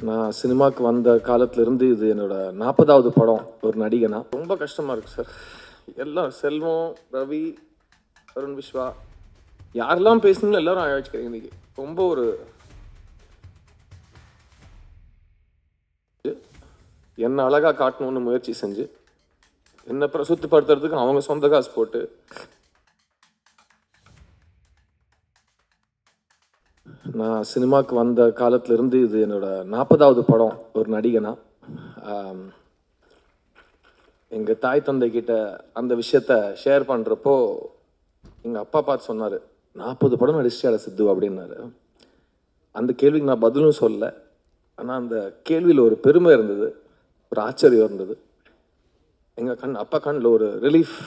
நான் சினிமாவுக்கு வந்த காலத்துலேருந்து இது என்னோட 40வது படம் ஒரு நடிகனா. ரொம்ப கஷ்டமாக இருக்குது சார். எல்லாம் செல்வம், ரவி, அருண் விஸ்வா யாரெல்லாம் பேசணுங்களோ எல்லாரும் அழைச்சிக்கிறீங்க இன்னைக்கு. ரொம்ப ஒரு என்ன அழகாக காட்டணும்னு முயற்சி செஞ்சு என்னை பிரசுத்தப்படுத்துறதுக்கு அவங்க சொந்த காசு போட்டு நான் சினிமாவுக்கு வந்த காலத்துலேருந்து இது என்னோட 40வது படம் ஒரு நடிகனா. எங்கள் தாய் தந்தை கிட்ட அந்த விஷயத்த ஷேர் பண்ணுறப்போ எங்கள் அப்பா பார்த்து சொன்னார், 40 படம் நடிச்சிட்டாட சித்து அப்படின்னாரு. அந்த கேள்விக்கு நான் பதிலும் சொல்லலை. ஆனால் அந்த கேள்வியில் ஒரு பெருமை இருந்தது, ஒரு ஆச்சரியம் இருந்தது. எங்கள் அப்பா கண்ணில் ஒரு ரிலீஃப்.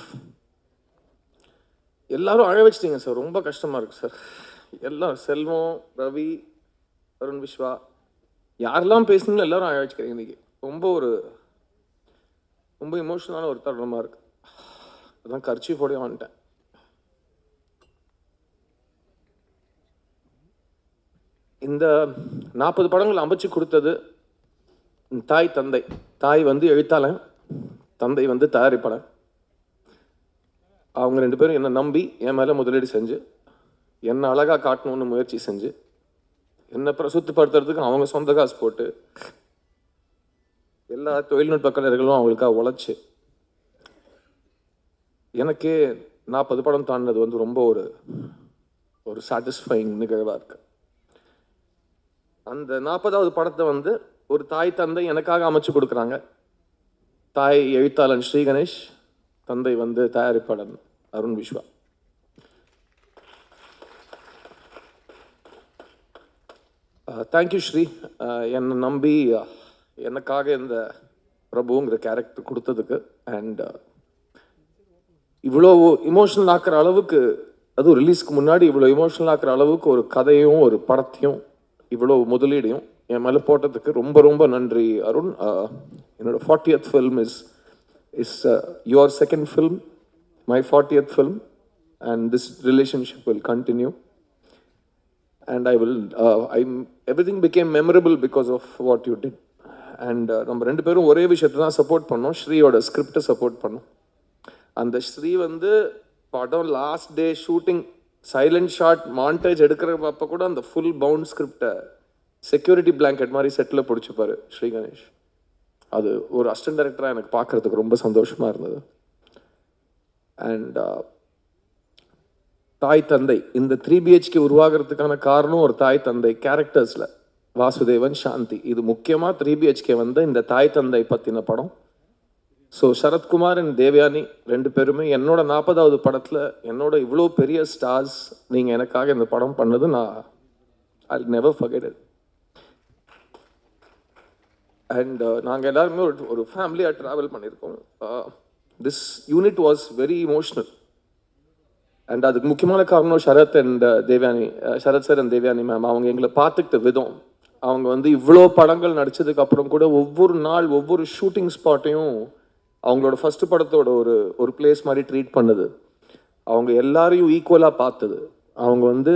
எல்லாரும் அழ வச்சிட்டீங்க சார். ரொம்ப கஷ்டமாக இருக்குது சார். எல்லாம் செல்வம், ரவி, அருண் விஸ்வா யாரெல்லாம் பேசணுங்களோ எல்லாரும் அழ வச்சுக்கிறீங்க இன்னைக்கு. ரொம்ப இமோஷனலான ஒரு தருணமாக இருக்கு. அதான் கர்ச்சீஃபோடய வந்துட்டேன். இந்த 40 படங்கள் அமைச்சு கொடுத்தது தாய் தந்தை. தாய் வந்து எழுத்தாளன், தந்தை வந்து தயாரிப்பாளன். அவங்க 2 பேரும் என்னை நம்பி என் மேலே முதலீடு செஞ்சு என்னை அழகாக காட்டணும்னு முயற்சி செஞ்சு என்னை பிரசுத்தப்படுத்துறதுக்கு அவங்க சொந்த காசு போட்டு எல்லா தொழில்நுட்ப கலைஞர்களும் அவங்களுக்காக உழைச்சி எனக்கே 40 படம் தாண்டினது வந்து ரொம்ப ஒரு சாட்டிஸ்ஃபைங் நிகழ்வாக இருக்கு. அந்த 40வது படத்தை வந்து ஒரு தாய் தந்தை எனக்காக அமைச்சு கொடுக்குறாங்க. தாய் எழுத்தாளன் ஸ்ரீ கணேஷ், தந்தை வந்து தயாரிப்பாளன் அருண் விஸ்வா. தேங்க்யூ ஸ்ரீ. என்னை நம்பி எனக்காக இந்த பிரபுங்கிற கேரக்டர் கொடுத்ததுக்கு. அண்ட் இவ்வளோ இமோஷனல் ஆக்குற அளவுக்கு, அதுவும் ரிலீஸ்க்கு முன்னாடி இவ்வளோ இமோஷனல் ஆக்குற அளவுக்கு ஒரு கதையும் ஒரு படத்தையும் இவ்வளோ முதலீடையும் என் மேலே போட்டதுக்கு ரொம்ப ரொம்ப நன்றி அருண். என்னோட 40th film is your second film, my 40th film, and this relationship will continue. And everything became memorable because of what you did. And நம்ம 2 பேரும் ஒரே விஷயத்தை தான் சப்போர்ட் பண்ணோம், ஸ்ரீயோட ஸ்கிரிப்டை சப்போர்ட் பண்ணோம். அந்த ஸ்ரீ வந்து படம் last day shooting silent shot montage எடுக்கிறப்ப கூட அந்த ஃபுல் பவுண்ட் ஸ்கிரிப்டை செக்யூரிட்டி பிளாங்கெட் மாதிரி செட்டில் பிடிச்சிப்பாரு ஸ்ரீ கணேஷ். அது ஒரு அசிஸ்டன்ட் டைரக்டராக எனக்கு பார்க்குறதுக்கு ரொம்ப சந்தோஷமாக இருந்தது. அண்ட் தாய் தந்தை இந்த 3 BHK உருவாகிறதுக்கான காரணம் ஒரு தாய் தந்தை கேரக்டர்ஸில் வாசுதேவன், சாந்தி. இது முக்கியமாக 3 BHK வந்து இந்த தாய் தந்தை பற்றின படம். ஸோ சரத்குமார் அண்ட் தேவயானி 2 பேருமே என்னோட 40வது படத்தில் என்னோட இவ்வளோ பெரிய ஸ்டார்ஸ் நீங்கள் எனக்காக இந்த படம் பண்ணது நான் I never forget it. And நாங்கள் எல்லாருமே ஒரு ஃபேமிலியாக ட்ராவல் பண்ணியிருக்கோம். This unit was very emotional. And அதுக்கு முக்கியமான காரணம் Sarath sir and Devayani ma'am. அவங்க எங்களை பார்த்துக்கிட்ட விதம், அவங்க வந்து இவ்வளோ படங்கள் நடித்ததுக்கு அப்புறம் கூட ஒவ்வொரு நாள் ஒவ்வொரு ஷூட்டிங் ஸ்பாட்டையும் அவங்களோட ஃபர்ஸ்ட் படத்தோட ஒரு பிளேஸ் மாதிரி ட்ரீட் பண்ணுது. அவங்க எல்லாரையும் ஈக்குவலாக பார்த்தது. அவங்க வந்து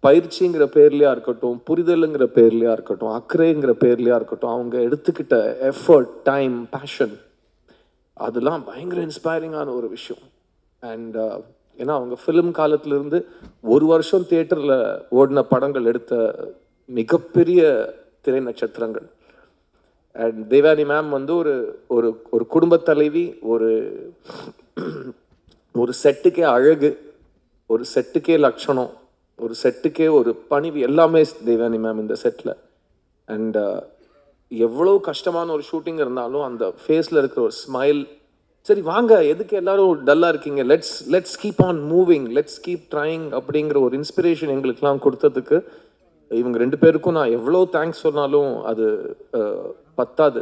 பயிற்சிங்கிற பேர்லையா இருக்கட்டும், புரிதலுங்கிற பேர்லையா இருக்கட்டும், அக்கறைங்கிற பேர்லையா இருக்கட்டும், அவங்க எடுத்துக்கிட்ட எஃபர்ட், டைம், பேஷன், அதெல்லாம் பயங்கர இன்ஸ்பைரிங்கான ஒரு விஷயம். அண்ட் ஏன்னா அவங்க ஃபிலிம் காலத்திலிருந்து 1 வருஷம் தியேட்டரில் ஓடின படங்கள் எடுத்த மிகப்பெரிய திரை நட்சத்திரங்கள். அண்ட் தேவானி மேம் வந்து ஒரு குடும்ப தலைவி, ஒரு செட்டுக்கே அழகு, ஒரு செட்டுக்கே லட்சணம், ஒரு செட்டுக்கே ஒரு பணிவு, எல்லாமே தேவானி மேம் இந்த செட்டில். அண்ட் எவ்வளோ கஷ்டமான ஒரு ஷூட்டிங் இருந்தாலும் அந்த ஃபேஸில் இருக்கிற ஒரு ஸ்மைல், சரி வாங்க எதுக்கு எல்லாரும் டல்லாக இருக்கீங்க, let's keep on moving, let's keep trying அப்படிங்கிற ஒரு இன்ஸ்பிரேஷன் எங்களுக்கெல்லாம் கொடுத்ததுக்கு இவங்க 2 பேருக்கும் நான் எவ்வளோ தேங்க்ஸ் சொன்னாலும் அது பத்தாது.